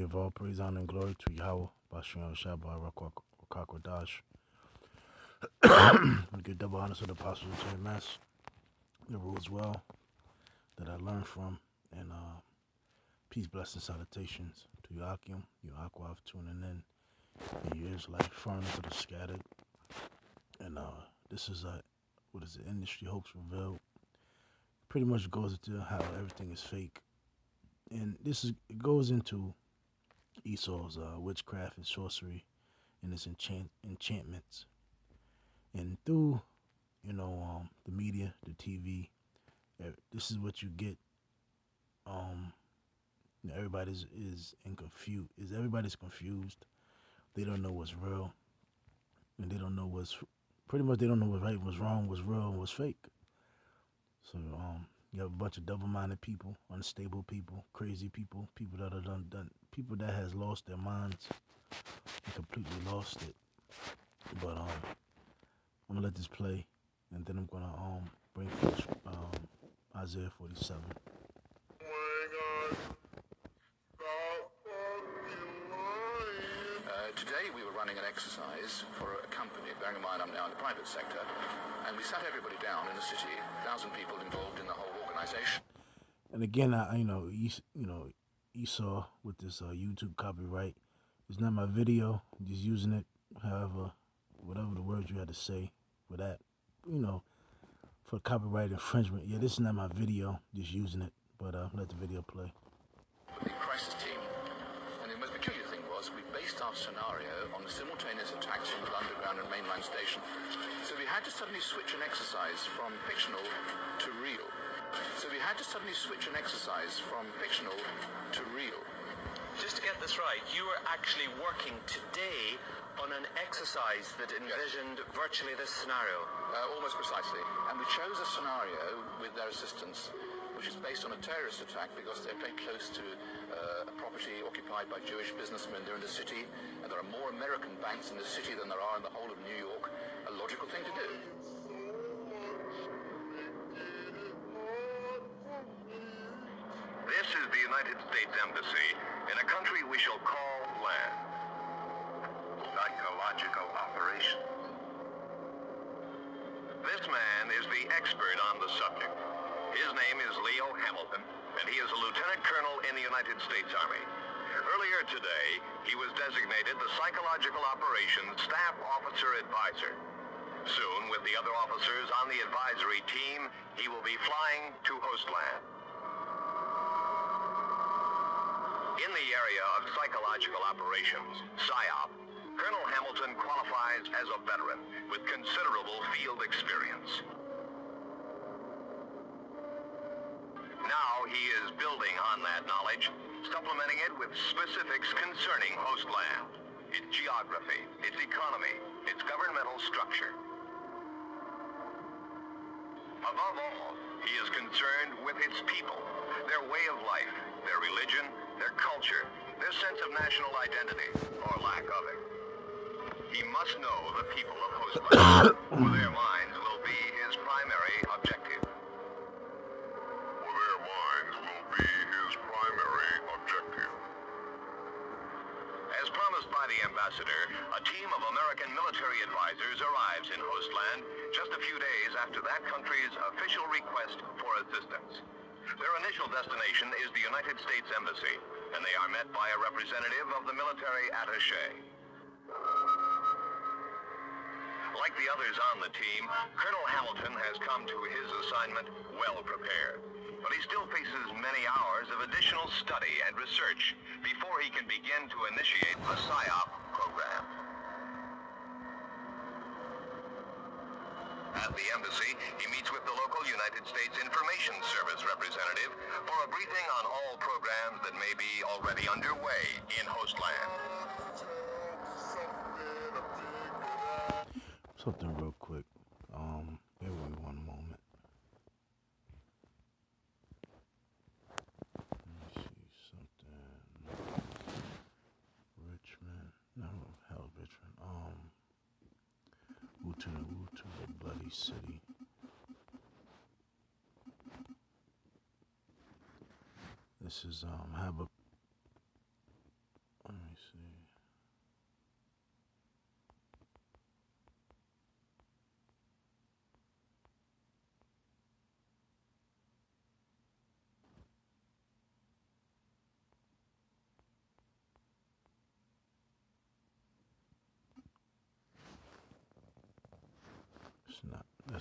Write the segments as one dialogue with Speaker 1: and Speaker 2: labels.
Speaker 1: give all praise, honor, and glory to Yahweh, Bashem Shabbat, Rakakwadash. We give double honor to the apostles of the Mass, the rules well that I learned from, and peace, blessings, salutations to Yakim, Yaakov tuning in, and you Israelite foreigners that are scattered. And this is what is it? Industry Hopes Revealed. Pretty much goes into how everything is fake, and it goes into Esau's witchcraft and sorcery and his enchantments, and through the media, the TV, this is what you get. Everybody's everybody's confused. They don't know what's real, and they don't know what's right, what's wrong, what's real, and what's fake. So you have a bunch of double-minded people, unstable people, crazy people, people that are people that has lost their minds and completely lost it. But I'm gonna let this play, and then I'm gonna bring forth Isaiah 47.
Speaker 2: Today we were running an exercise for a company. Bearing in mind I'm now in the private sector, and we sat everybody down in the city, 1,000 people involved in the whole organization.
Speaker 1: And again, Esau with this YouTube copyright. It's not my video. I'm just using it. However, whatever the words you had to say for that, for copyright infringement. Yeah, this is not my video. Just using it. But let the video play.
Speaker 2: The crisis team. And the most peculiar thing was we based our scenario on the simultaneous attacks on the underground and mainline station. So we had to suddenly switch an exercise from fictional to real.
Speaker 3: Just to get this right, you were actually working today on an exercise that envisioned virtually this scenario.
Speaker 2: Almost precisely. And we chose a scenario with their assistance, which is based on a terrorist attack because they're very close to a property occupied by Jewish businessmen. They're in the city, and there are more American banks in the city than there are in the whole of New York. A logical thing to do.
Speaker 4: This is the United States Embassy in a country we shall call land. Psychological operation. This man is the expert on the subject. His name is Leo Hamilton, and he is a lieutenant colonel in the United States Army. Earlier today, he was designated the Psychological Operations Staff Officer Advisor. Soon, with the other officers on the advisory team, he will be flying to host land. In the area of psychological operations, PSYOP, Colonel Hamilton qualifies as a veteran with considerable field experience. Now he is building on that knowledge, supplementing it with specifics concerning host land, its geography, its economy, its governmental structure. Above all, he is concerned with its people, their way of life, their religion, their culture, their sense of national identity, or lack of it. He must know the people of host land, for their minds will be his primary objective. As promised by the ambassador, a team of American military advisors arrives in host land just a few days after that country's official request for assistance. Their initial destination is the United States Embassy, and they are met by a representative of the military attaché. Like the others on the team, Colonel Hamilton has come to his assignment well prepared. But he still faces many hours of additional study and research before he can begin to initiate the PSYOP program. At the embassy, he meets with the local United States Information Service representative for a briefing on all programs that may be already underway in host land.
Speaker 1: Something real quick. Bear with me one moment. Let me see something. Richmond. No, hell, Richmond. Wu-to the bloody city. This is Habakkuk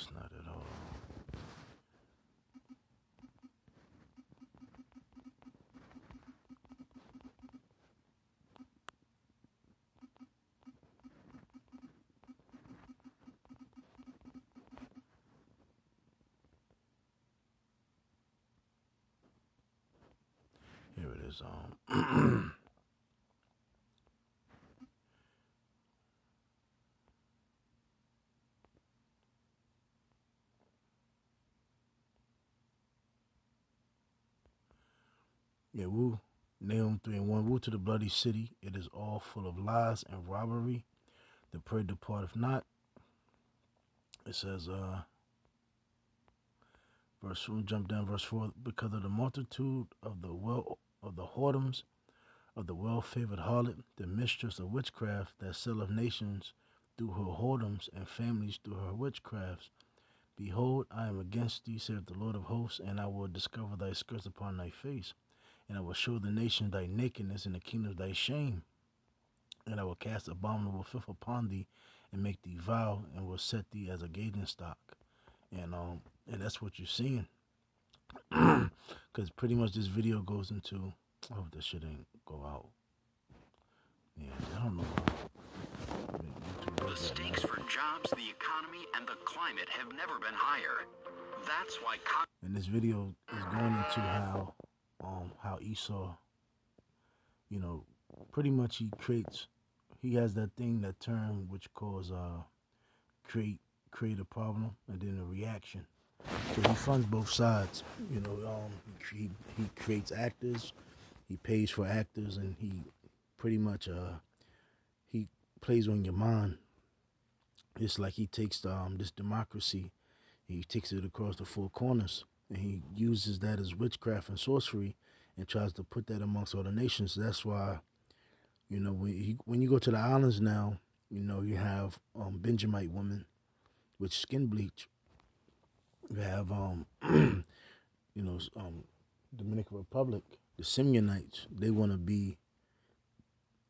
Speaker 1: that's not it. Hold on. Here it is. Yeah, woo. Nahum 3:1. Woo to the bloody city. It is all full of lies and robbery. The prey departeth not. It says, verse 4, jump down, verse 4. Because of the multitude of the whoredoms of the well-favored harlot, the mistress of witchcraft, that selleth nations through her whoredoms and families through her witchcrafts. Behold, I am against thee, saith the Lord of hosts, and I will discover thy skirts upon thy face, and I will show the nations thy nakedness and the kingdoms thy shame. And I will cast abominable filth upon thee, and make thee vile, and will set thee as a gazing stock. And that's what you're seeing. Because pretty much this video goes into, I hope this shit ain't go out. Yeah, I don't know.
Speaker 5: The stakes for jobs, the economy, and the climate have never been higher. That's why
Speaker 1: and this video is going into how Esau, pretty much he has that thing, that term which calls create a problem and then a reaction. So he funds both sides. He creates actors, he pays for actors, and he pretty much he plays on your mind. It's like he takes this democracy, he takes it across the four corners, and he uses that as witchcraft and sorcery, and tries to put that amongst all the nations. That's why, when you go to the islands now, you have Benjamite women with skin bleach. You have Dominican Republic, the Simeonites. They want to be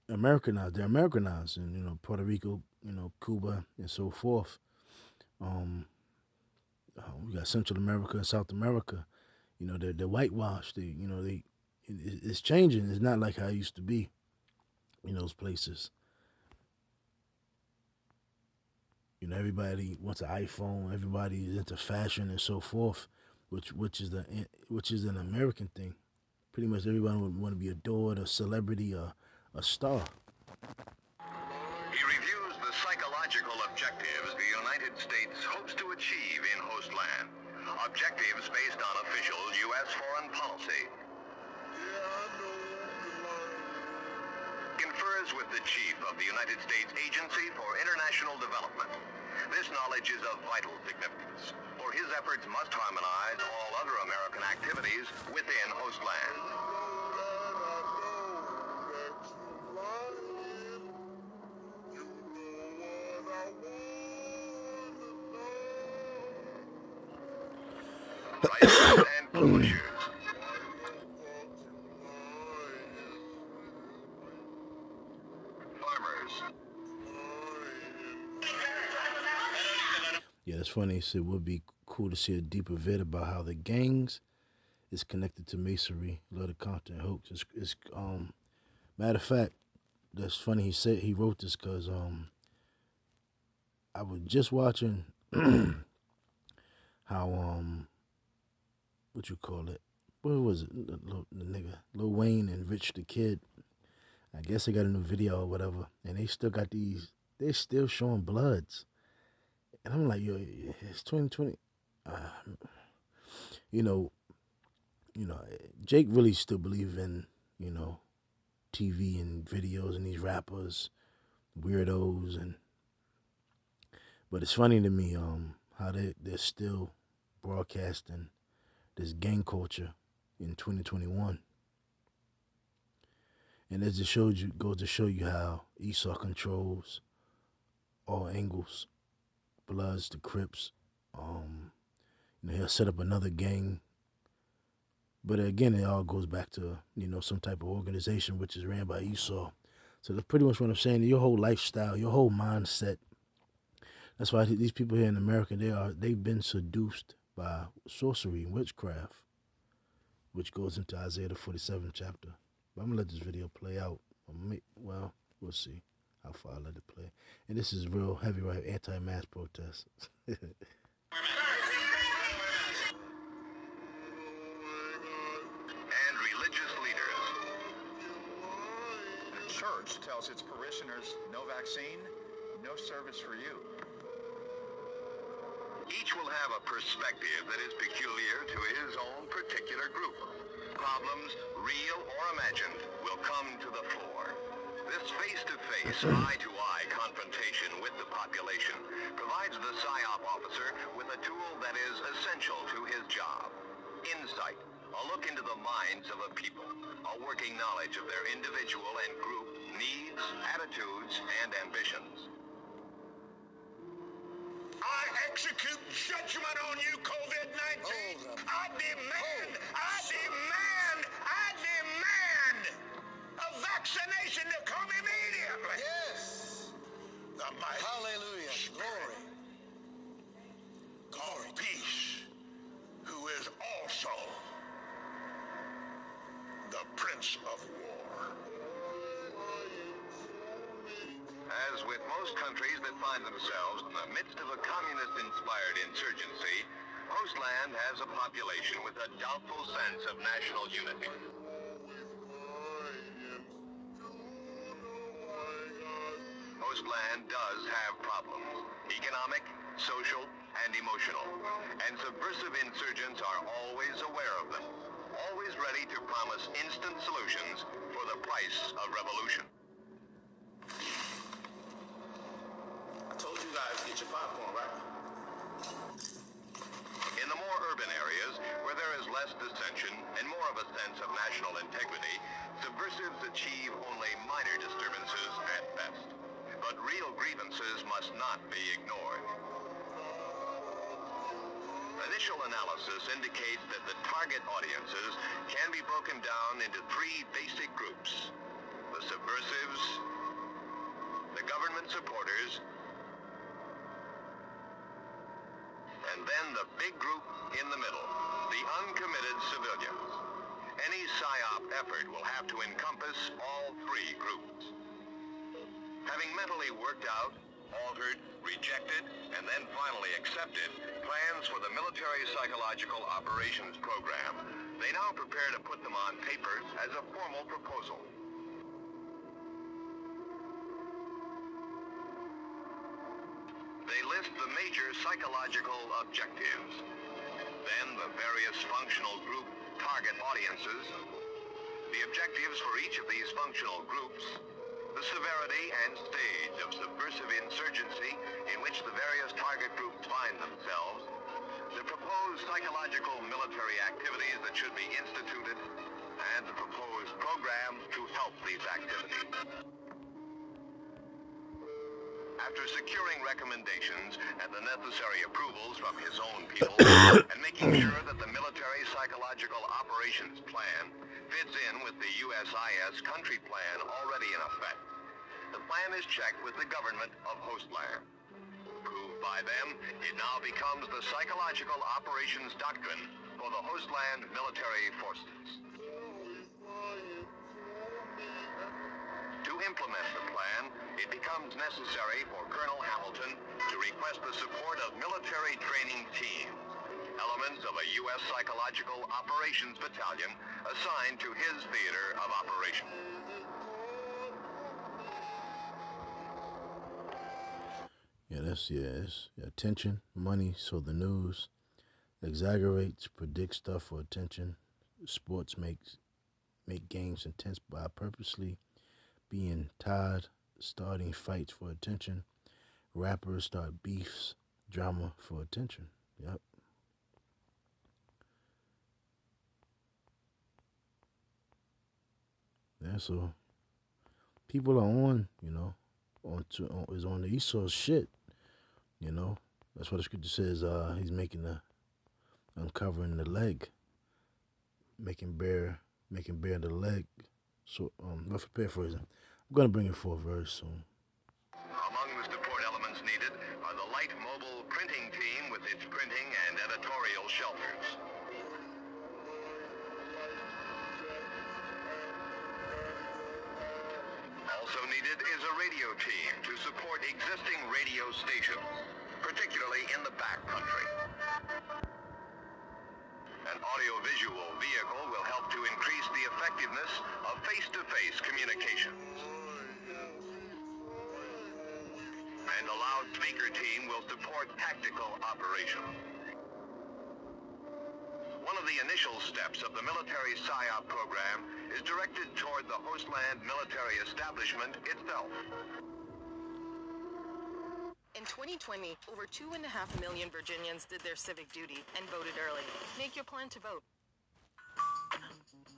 Speaker 1: Americanized. They're Americanized, and Puerto Rico, Cuba, and so forth. We got Central America and South America. They're whitewashed. It's changing. It's not like how it used to be in those places. Everybody wants an iPhone. Everybody is into fashion and so forth, which is an American thing. Pretty much everybody would want to be adored, a celebrity, a star.
Speaker 4: He reviews the psychological objectives the United States hopes to achieve in host land. Objectives based on official U.S. foreign policy. Confers with the chief of the United States Agency for International Development. This knowledge is of vital significance, for his efforts must harmonize all other American activities within host land. Prices and closures.
Speaker 1: Yeah, that's funny. He said it would be cool to see a deeper vid about how the gangs is connected to masonry, a lot of content hoax. It's matter of fact, that's funny. He wrote this because I was just watching how what you call it? What was it? The nigga Lil Wayne and Rich the Kid. I guess they got a new video or whatever, and they still got these. They're still showing bloods. And I'm like, yo, it's 2020. Jake really still believe in, TV and videos and these rappers, weirdos, but it's funny to me, how they're still broadcasting this gang culture in 2021. And it just goes to show you how Esau controls all angles. Bloods, the Crips. He'll set up another gang. But again, it all goes back to, some type of organization which is ran by Esau. So that's pretty much what I'm saying. Your whole lifestyle, your whole mindset That's why these people here in America, they've been seduced by sorcery and witchcraft, which goes into Isaiah the 47th chapter. But I'm gonna let this video play out. Well, we'll see how far I let it play. And this is real heavy, right? Anti-mask protests.
Speaker 4: And religious leaders.
Speaker 2: The church tells its parishioners, no vaccine, no service for you.
Speaker 4: Each will have a perspective that is peculiar to his own particular group. Problems, real or imagined, will come to the fore. This face-to-face, eye-to-eye confrontation with the population provides the PSYOP officer with a tool that is essential to his job. Insight, a look into the minds of a people, a working knowledge of their individual and group needs, attitudes, and ambitions.
Speaker 6: I execute judgment on you, COVID-19. I demand a vaccination to come immediately.
Speaker 7: Yes.
Speaker 6: The mighty
Speaker 7: Hallelujah. Glory.
Speaker 6: God of peace, who is also the Prince of War.
Speaker 4: As with most countries that find themselves in the midst of a communist-inspired insurgency, Postland has a population with a doubtful sense of national unity. Postland does have problems, economic, social, and emotional, and subversive insurgents are always aware of them, always ready to promise instant solutions for the price of revolution.
Speaker 6: I told you guys, get your popcorn, right?
Speaker 4: In the more urban areas, where there is less dissension and more of a sense of national integrity, subversives achieve only minor disturbances at best. But real grievances must not be ignored. Initial analysis indicates that the target audiences can be broken down into three basic groups: the subversives, the government supporters, and then the big group in the middle, the uncommitted civilians. Any PSYOP effort will have to encompass all three groups. Having mentally worked out, altered, rejected, and then finally accepted plans for the Military Psychological Operations Program, they now prepare to put them on paper as a formal proposal. They list the major psychological objectives, then the various functional group target audiences, the objectives for each of these functional groups, the severity and stage of subversive insurgency in which the various target groups find themselves, the proposed psychological military activities that should be instituted, and the proposed programs to help these activities. After securing recommendations and the necessary approvals from his own people, and making sure that the Military Psychological Operations Plan fits in with the USIS country plan already in effect, the plan is checked with the government of Hostland. Approved by them, it now becomes the Psychological Operations Doctrine for the Hostland military forces. To implement the plan, it becomes necessary for Colonel Hamilton to request the support of military training teams, elements of a U.S. Psychological Operations Battalion assigned to his theater of operations.
Speaker 1: It's attention, money, so the news exaggerates, predicts stuff for attention. Sports make games intense by purposely being tied, starting fights for attention. Rappers start beefs, drama for attention. Yep. Yeah, so people are on, is on the Esau's shit, That's what the scripture says. He's uncovering the leg, making bare the leg. So, rough paraphrasing. I'm gonna bring it forth very soon.
Speaker 4: Among the support elements needed are the light shelters. Also needed is a radio team to support existing radio stations, particularly in the backcountry. An audiovisual vehicle will help to increase the effectiveness of face-to-face communications. And a loudspeaker team will support tactical operations. One of the initial steps of the military PSYOP program is directed toward the hostland military establishment itself.
Speaker 8: In 2020, over 2.5 million Virginians did their civic duty and voted early. Make your plan to vote.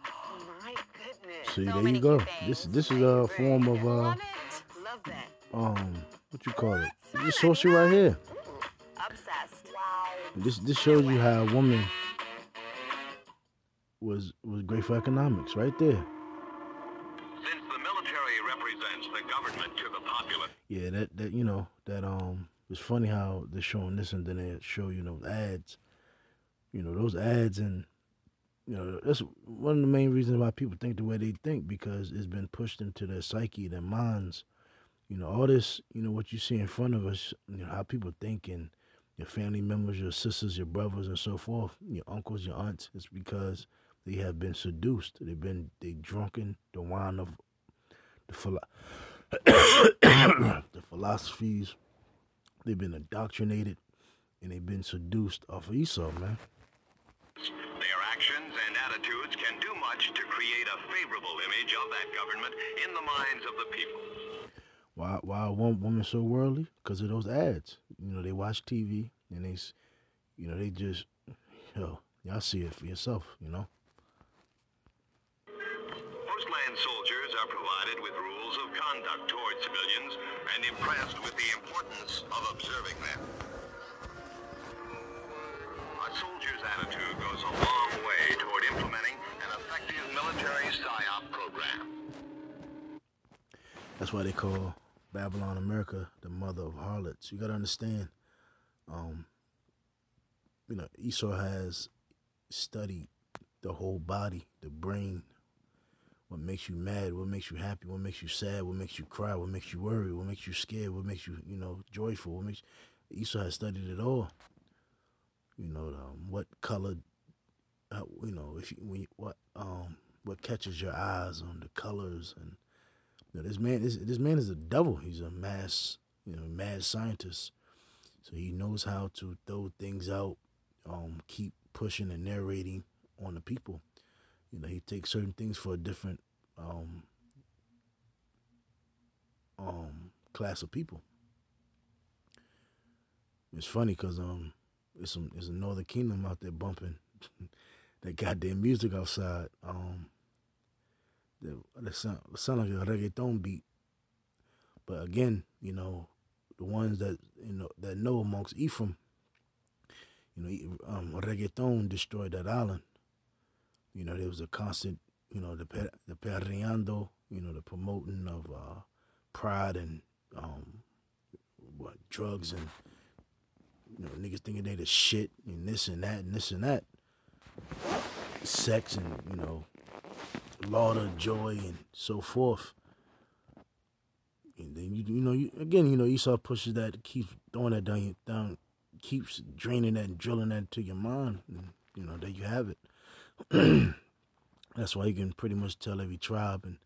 Speaker 9: Oh my goodness.
Speaker 1: See,
Speaker 9: So
Speaker 1: there
Speaker 9: many
Speaker 1: you go.
Speaker 9: cute
Speaker 1: This is a form of
Speaker 9: Love it. Love that.
Speaker 1: what you call it? This sorcery right here.
Speaker 9: Obsessed. Wow.
Speaker 1: This shows you how a woman was great for economics, right there.
Speaker 4: Since the military represents the government to the populace.
Speaker 1: Yeah, that you know that it's funny how they're showing this and then they show those ads. Those ads, and that's one of the main reasons why people think the way they think, because it's been pushed into their psyche, their minds. All this, what you see in front of us, how people think, and your family members, your sisters, your brothers, and so forth, your uncles, your aunts. It's because they have been seduced. They drunken the wine of the the philosophies. They've been indoctrinated, and they've been seduced off of Esau, man.
Speaker 4: Their actions and attitudes can do much to create a favorable image of that government in the minds of the people.
Speaker 1: Why one woman so worldly? Because of those ads. They watch TV and they just, y'all see it for yourself,
Speaker 4: Postland soldiers are provided with rules of conduct toward civilians and impressed with the importance of observing them. A soldier's attitude goes a long way toward implementing an effective military PSYOP program.
Speaker 1: That's why they call Babylon America the mother of harlots. You got to understand, Esau has studied the whole body, the brain, what makes you mad, what makes you happy, what makes you sad, what makes you cry, what makes you worry, what makes you scared, what makes you, joyful, Esau has studied it all. What color, what catches your eyes on the colors, and this man is a devil. He's a mad scientist. So he knows how to throw things out, keep pushing and narrating on the people. He takes certain things for a different class of people. It's funny because there's a Northern Kingdom out there bumping that goddamn music outside. That sound like a reggaeton beat. But again, the ones that that know amongst Ephraim, reggaeton destroyed that island. There was a constant, the perreando, the promoting of pride and drugs, and niggas thinking they the shit, and this and that and this and that, sex and laughter, joy, and so forth. And then Esau pushes that, keeps throwing that down, keeps draining that and drilling that into your mind, and there you have it. That's why you can pretty much tell every tribe, and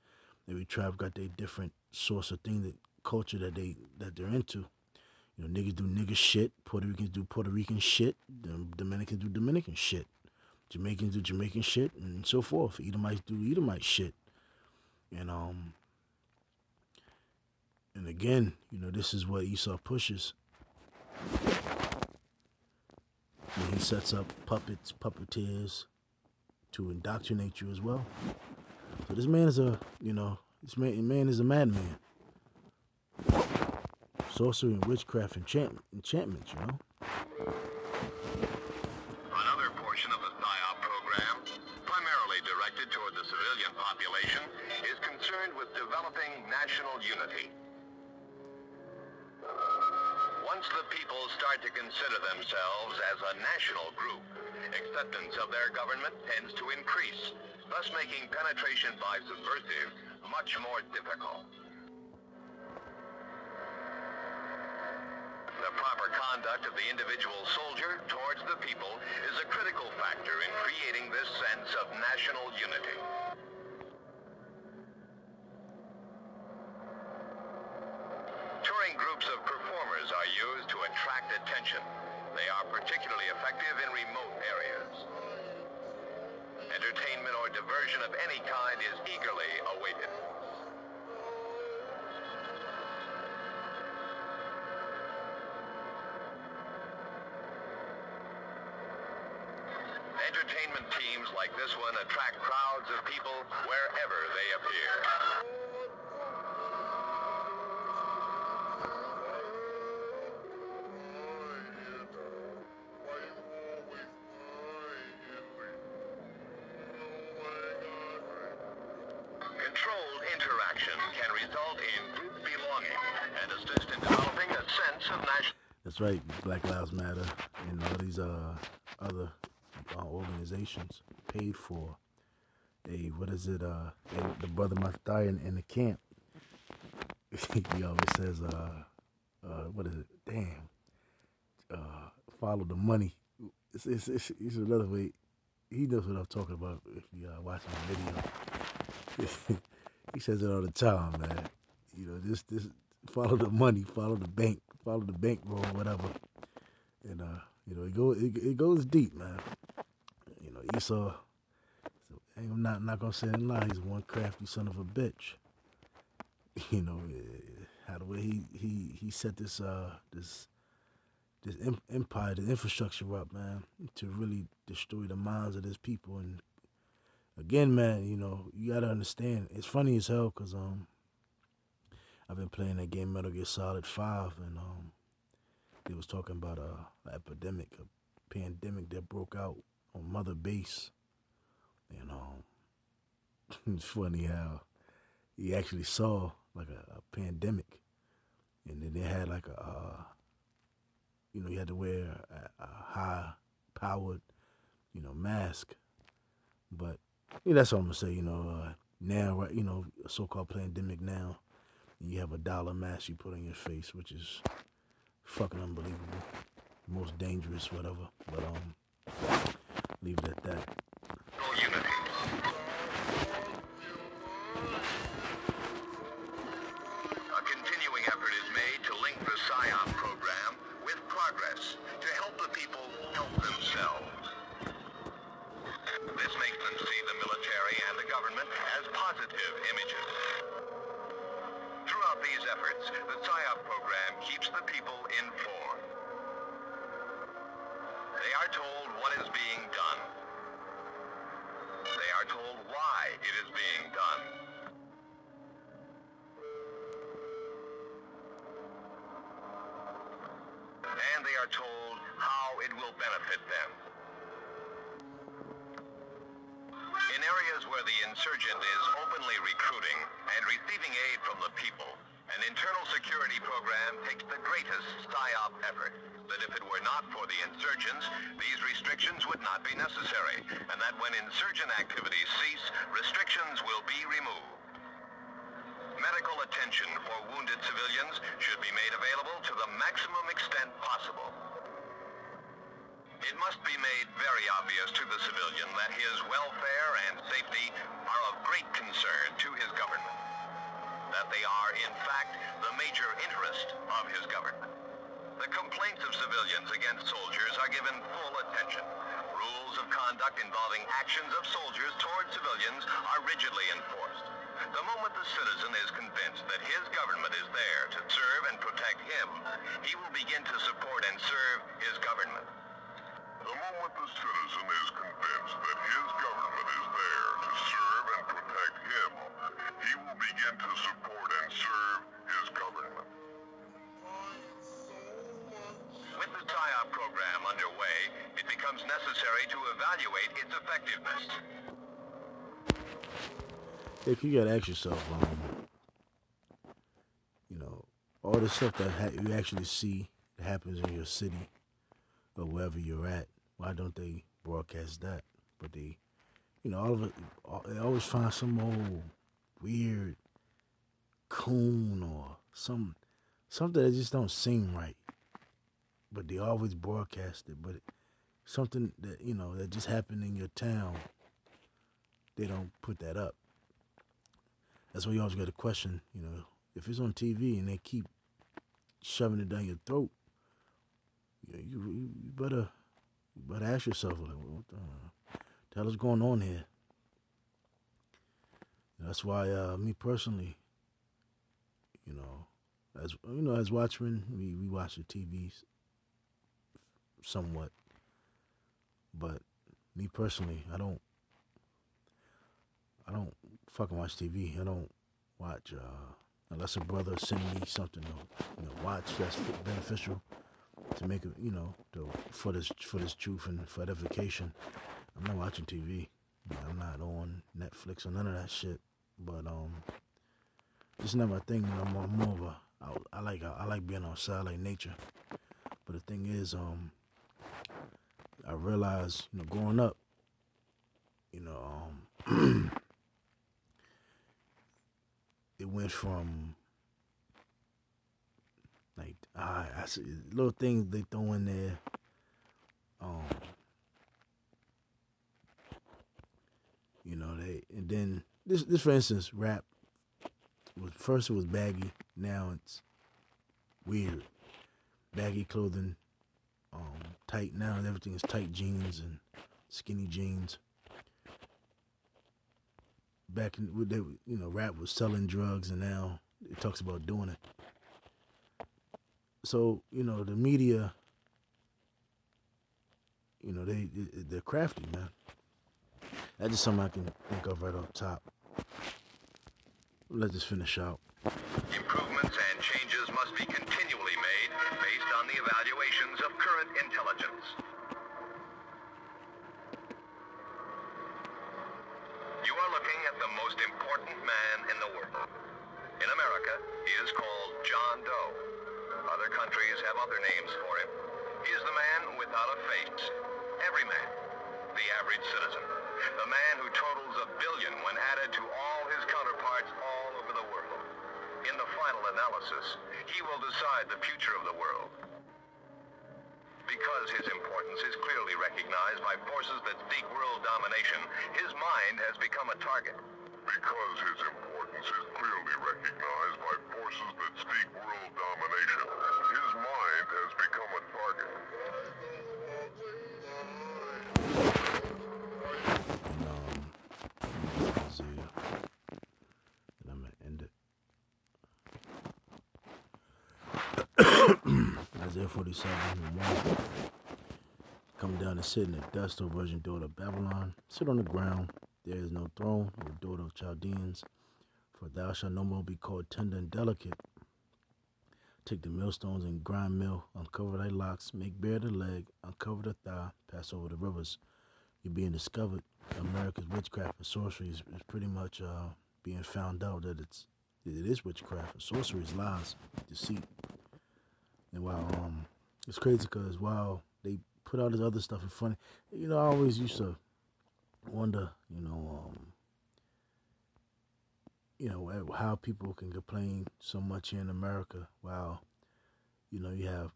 Speaker 1: every tribe got their different source of thing, that culture that they're into. Niggas do nigga shit, Puerto Ricans do Puerto Rican shit, Dominicans do Dominican shit, Jamaicans do Jamaican shit, and so forth. Edomites do Edomite shit. And again, this is what Esau pushes. And he sets up puppets, puppeteers to indoctrinate you as well. So this man is man is a madman. Sorcery and witchcraft, enchantments,
Speaker 4: Another portion of the PSYOP program, primarily directed toward the civilian population, is concerned with developing national unity. Once the people start to consider themselves as a national group, Acceptance of their government tends to increase, thus making penetration by subversives much more difficult. The proper conduct of the individual soldier towards the people is a critical factor in creating this sense of national unity. Touring groups of performers are used to attract attention. They are particularly effective in remote areas. Entertainment or diversion of any kind is eagerly awaited. Entertainment teams like this one attract crowds of people wherever they appear. Controlled interaction can result in group belonging and assist in developing a sense of national...
Speaker 1: That's right, Black Lives Matter and all these other organizations paid for a, what is it, the brother Mathai in the camp. He always says, what is it, damn, follow the money. It's another way. He knows what I'm talking about if you watch the video. He says it all the time, man. You know, just follow the money, follow the bankroll, whatever. And you know, it goes deep, man. You know, Esau, I'm not gonna say a lie. He's one crafty son of a bitch. You know, how the way he set this empire, the infrastructure up, man, to really destroy the minds of his people. And again, man, you know, you gotta understand. It's funny as hell because I've been playing that game Metal Gear Solid 5, and they was talking about an epidemic, a pandemic that broke out on Mother Base. And it's funny how he actually saw like a pandemic, and then they had like you know, you had to wear a high-powered, you know, mask. But yeah, that's what I'm gonna say. You know, now, right, you know, a so-called pandemic now, and you have a dollar mask you put on your face, which is fucking unbelievable, most dangerous, whatever. But leave it at that.
Speaker 4: Unity. A continuing effort is made to link the PSYOP program with progress to help the people help themselves. This makes them see the military and the government as positive images. Throughout these efforts, the PSYOP program keeps the people informed. They are told what is being done. They are told why it is being done. And they are told how it will benefit them. In areas where the insurgent is openly recruiting and receiving aid from the people, an internal security program takes the greatest PSYOP effort. That if it were not for the insurgents, these restrictions would not be necessary, and that when insurgent activities cease, restrictions will be removed. Medical attention for wounded civilians should be made available to the maximum extent possible. It must be made very obvious to the civilian that his welfare and safety are of great concern to his government. That they are, in fact, the major interest of his government. The complaints of civilians against soldiers are given full attention. Rules of conduct involving actions of soldiers toward civilians are rigidly enforced. The moment the citizen is convinced that his government is there to serve and protect him, he will begin to support and serve his government.
Speaker 6: The moment the citizen is convinced that his government is there to serve and protect him, he will begin to support and serve his government.
Speaker 4: With the PSYOP program underway, it becomes necessary to evaluate its effectiveness.
Speaker 1: If you gotta ask yourself, you know, all the stuff that you actually see that happens in your city or wherever you're at, why don't they broadcast that. But they, all of it, they always find some old weird coon or something that just don't seem right. But they always broadcast it. But something that, that just happened in your town, they don't put that up. That's why you always got to question, if it's on TV and they keep shoving it down your throat, you better ask yourself, like, what the hell is going on here? That's why, me personally, as watchmen, we watch the TV somewhat, but me personally, I don't fucking watch TV. I don't watch unless a brother send me something to watch that's beneficial to make it, for this truth and for edification. I'm not watching TV. I'm not on Netflix or none of that shit. But it's not my thing. I'm more of I like being outside, I like nature. But the thing is, I realized, growing up, it went from like I see little things they throw in there. And then this for instance, rap first it was baggy, now it's weird. Baggy clothing, tight now everything is tight jeans and skinny jeans. Back in rap was selling drugs, and now it talks about doing it. So the media, they're crafty, man. That's just something I can think of right off top. Let's just finish out.
Speaker 4: Improvements and changes must be continually made based on the evaluations of current intelligence. You are looking at the most important man in the world. In America, he is called John Doe. Other countries have other names for him. He is the man without a face. Every man. The average citizen. The man who totals 1 billion when added to all his counterparts all over the world. In the final analysis, he will decide the future of the world. Because his importance is clearly recognized by forces that seek world domination, his mind has become a target.
Speaker 6: Because his importance is clearly recognized by forces that seek world domination, his mind has become a target.
Speaker 1: And I'm gonna end it. Isaiah 47:1. Come down and sit in the dust, O virgin daughter of Babylon. Sit on the ground. There is no throne, O daughter of Chaldeans. For thou shalt no more be called tender and delicate. Take the millstones and grind mill. Uncover thy locks. Make bare the leg. Uncover the thigh. Pass over the rivers. You're being discovered. America's witchcraft and sorcery is pretty much being found out that it is witchcraft and sorcery is lies, deceit. And while it's crazy because while they put all this other stuff in front, I always used to wonder, how people can complain so much here in America while, you have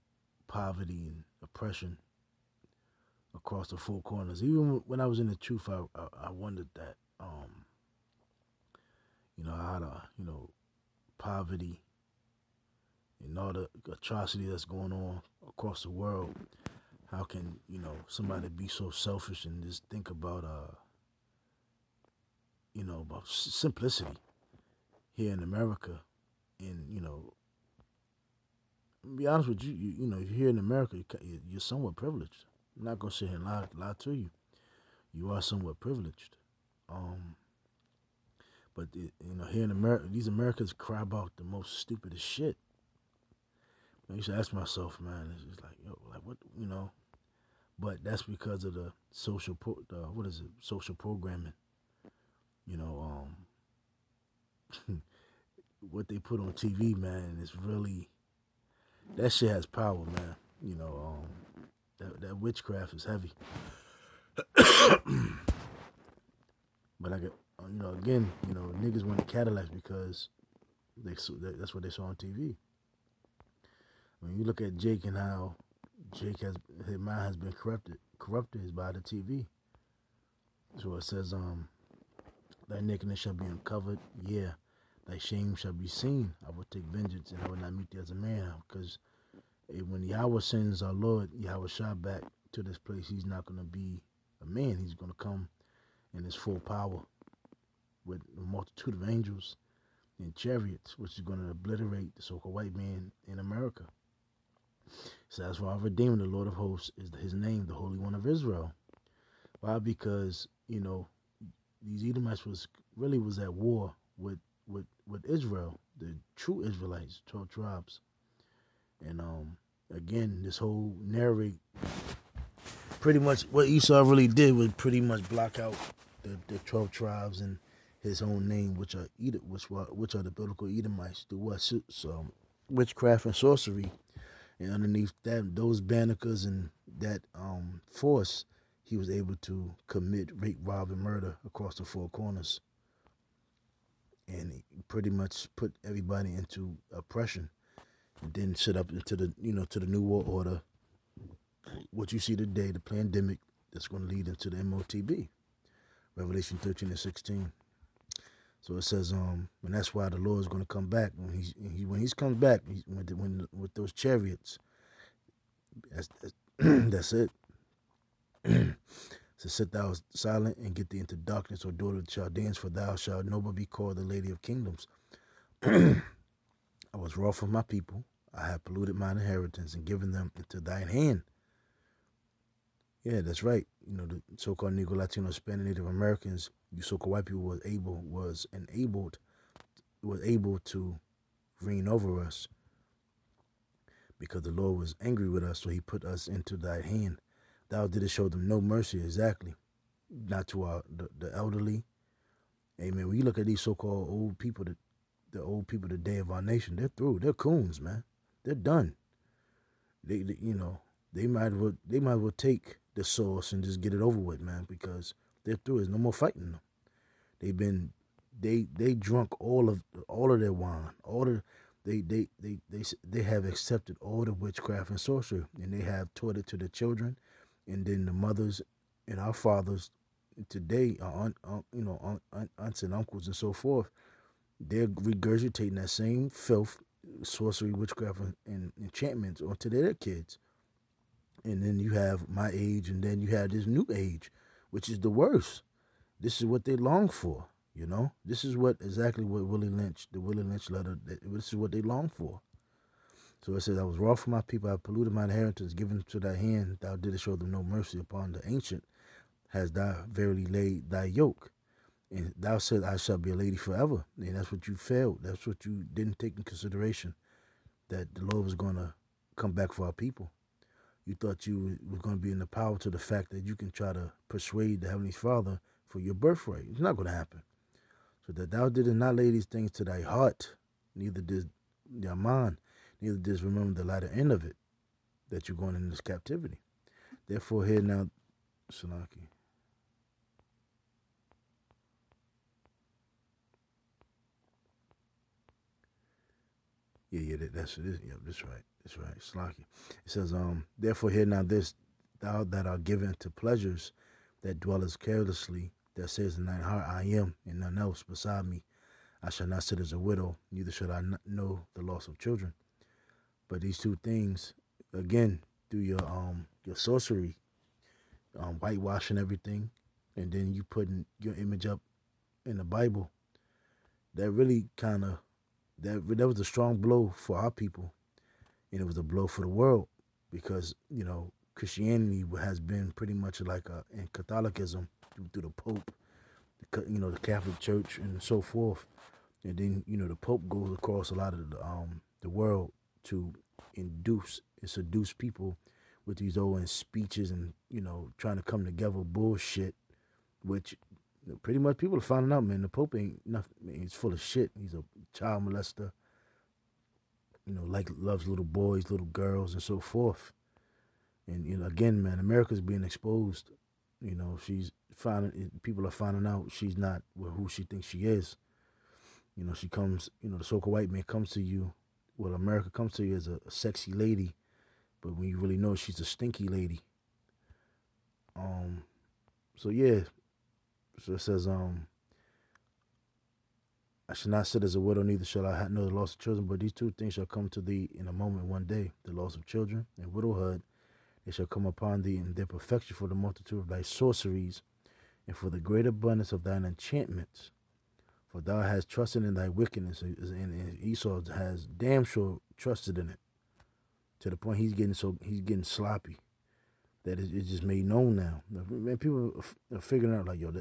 Speaker 1: poverty and oppression across the four corners. Even when I was in the truth, I wondered that, how the, poverty and all the atrocity that's going on across the world, how can, somebody be so selfish and just think about, about simplicity here in America. And, to be honest with you, if you're here in America, you're somewhat privileged. I'm not going to sit here and lie to you. You are somewhat privileged. But, here in America, these Americans cry about the most stupidest shit. I used to ask myself, man, it's just like, what, but that's because of the social, social programming. What they put on TV, man, is really, that shit has power, man. That witchcraft is heavy. But I get, again, niggas want Cadillacs because that's what they saw on TV. When you look at Jake and how his mind has been corrupted is by the TV. So it says, thy nakedness shall be uncovered, yeah, thy shame shall be seen. I will take vengeance and I will not meet thee as a man. Because when Yahweh sends our Lord, Yahweh Shah, back to this place, he's not going to be a man. He's going to come in his full power with a multitude of angels and chariots, which is going to obliterate the so-called white man in America. So that's why our Redeemer, the Lord of hosts, is his name, the Holy One of Israel. Why? Because, these Edomites was at war with Israel, the true Israelites, 12 tribes. And again, this whole narrate, pretty much what Esau really did was pretty much block out the 12 tribes and his own name, which are the biblical Edomites, through what? So, witchcraft and sorcery. And underneath those banneker's and that force, he was able to commit rape, rob, and murder across the four corners. And he pretty much put everybody into oppression. And then set up into the New World Order, what you see today, the pandemic that's going to lead into the MOTB, Revelation 13 and 16. So it says, and that's why the Lord is going to come back. When he's comes back, with those chariots, that's it. So sit thou silent and get thee into darkness, O daughter of the Chaldeans, for thou shalt no more be called the Lady of Kingdoms. I was wroth with my people. I have polluted mine inheritance and given them into thine hand. Yeah, that's right. The so-called Negro, Latino, Spanish, Native Americans, you so-called white people was able to reign over us because the Lord was angry with us, so he put us into thy hand. Thou didst show them no mercy, exactly. Not to the elderly. Amen. When you look at these so-called old people, the old people today of our nation, they're through. They're coons, man. They're done. They might as well take the source and just get it over with, man, because they're through. There's no more fighting them. They drunk all of their wine. They have accepted all the witchcraft and sorcery, and they have taught it to the children, and then the mothers and our fathers today, our aunts and uncles and so forth. They're regurgitating that same filth, sorcery, witchcraft, and enchantments onto their kids. And then you have my age, and then you have this new age, which is the worst. This is what they long for, This is exactly what the Willie Lynch letter, this is what they long for. So it says, I was wroth for my people, I polluted my inheritance, given to thy hand, thou didst show them no mercy upon the ancient, has thou verily laid thy yoke. And thou said, I shall be a lady forever. And that's what you failed. That's what you didn't take in consideration, that the Lord was going to come back for our people. You thought you were going to be in the power to the fact that you can try to persuade the Heavenly Father for your birthright. It's not going to happen. So that thou didst not lay these things to thy heart, neither did your mind, neither didst remember the latter end of it, that you're going into this captivity. Therefore, hear now, Salaki. Yeah, that's it. Yeah, that's right. That's right. Slaki. It says, therefore hear now this, thou that art given to pleasures, that dwellest carelessly, that says in thine heart, I am, and none else beside me. I shall not sit as a widow, neither shall I know the loss of children. But these two things, again, through your sorcery, whitewashing everything, and then you putting your image up in the Bible, that really kind of, that was a strong blow for our people, and it was a blow for the world, because Christianity has been pretty much like in Catholicism through the Pope, the Catholic Church and so forth, and then the Pope goes across a lot of the world to seduce people with these old speeches and trying to come together bullshit, which pretty much people are finding out, man, the Pope ain't nothing. He's full of shit. He's a child molester. Loves little boys, little girls, and so forth. And again, man, America's being exposed. You know, she's finding people are finding out she's not who she thinks she is. You know, she comes. You know, the so-called white man comes to you. Well, America comes to you as a sexy lady, but when you really know she's a stinky lady. So yeah. So it says, I shall not sit as a widow, neither shall I know the loss of children, but these two things shall come to thee in a moment one day, the loss of children and widowhood. They shall come upon thee in their perfection for the multitude of thy sorceries, and for the great abundance of thine enchantments. For thou hast trusted in thy wickedness, and Esau has damn sure trusted in it, to the point he's getting sloppy. That it's just made known now. Man, people are figuring out like, yo,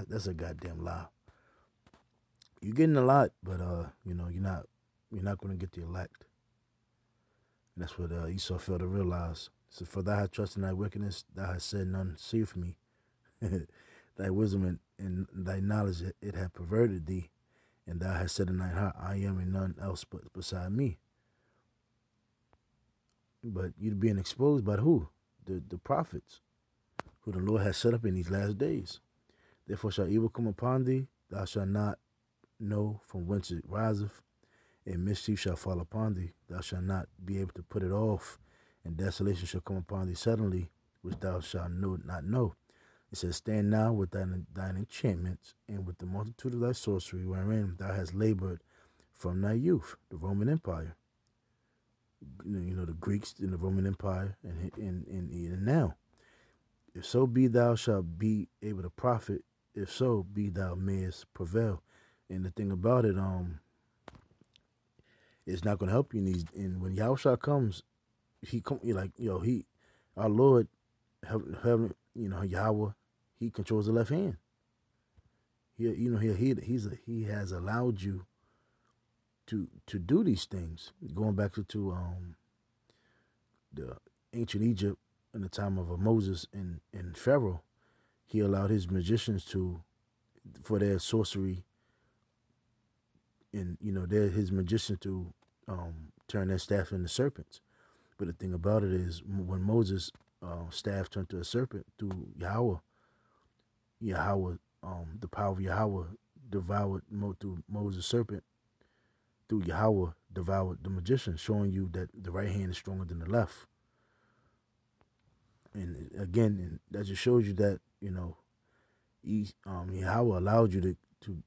Speaker 1: that's a goddamn lie. You're getting a lot, but you know, you're not going to get the elect. And that's what Esau failed to realize. So for thou hast trusted in thy wickedness, thou hast said none saveth me. Thy wisdom and thy knowledge it hath perverted thee, and thou hast said in thine heart, I am and none else but beside me. But you're being exposed by who? The prophets, who the Lord has set up in these last days. Therefore shall evil come upon thee, thou shalt not know from whence it riseth, and mischief shall fall upon thee, thou shalt not be able to put it off, and desolation shall come upon thee suddenly, which thou shalt not know. It says, stand now with thine enchantments, and with the multitude of thy sorcery, wherein thou hast labored from thy youth, the Roman Empire. You know, the Greeks in the Roman Empire, and now. If so be thou shalt be able to profit, if so be thou mayest prevail. And the thing about it, it's not going to help you in these. And when Yahushua comes, you're like, yo, our Lord, heaven, you know, Yahweh, he controls the left hand. He has allowed you to do these things. Going back to the ancient Egypt in the time of Moses and Pharaoh, he allowed his magicians for their sorcery, and you know, his magicians to turn their staff into serpents. But the thing about it is, when Moses' staff turned to a serpent through Yahweh, the power of Yahweh devoured through Moses' serpent. Through Yahweh devoured the magician, showing you that the right hand is stronger than the left. And again, that just shows you that, you know, Yahweh allowed you to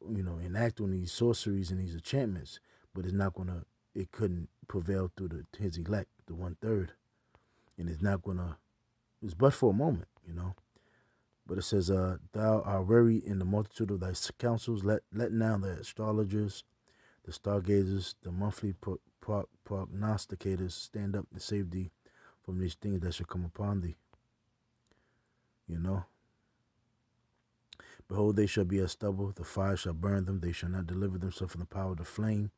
Speaker 1: you know, enact on these sorceries and these enchantments, but it couldn't prevail through his elect, the 1/3, and it's but for a moment, you know. But it says, thou art weary in the multitude of thy counsels. Let now the astrologers, the stargazers, the monthly prognosticators stand up and save thee from these things that shall come upon thee. You know. Behold, they shall be as stubble, the fire shall burn them, they shall not deliver themselves from the power of the flame.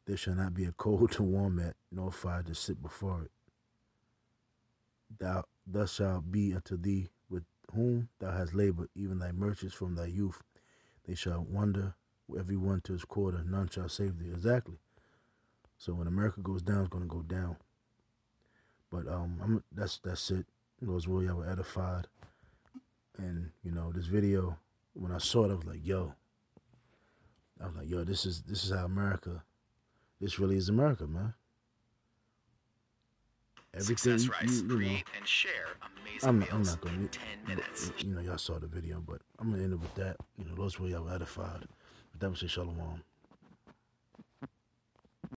Speaker 1: There shall not be a coal to warm at, nor fire to sit before it. Thus shall be unto thee with whom thou hast labored, even thy merchants from thy youth. They shall wander, every one to his quarter, none shall save thee. Exactly. So when America goes down, it's going to go down. But that's it. Lord's will, y'all were edified. And, you know, this video, when I saw it, I was like, yo, this is how America, this really is America, man. Everything,
Speaker 5: Success Rice. Create and share amazing meals in 10 minutes.
Speaker 1: You know, y'all saw the video, but I'm going to end it with that. You know, Lord's will, y'all were edified. With that, we say shalom.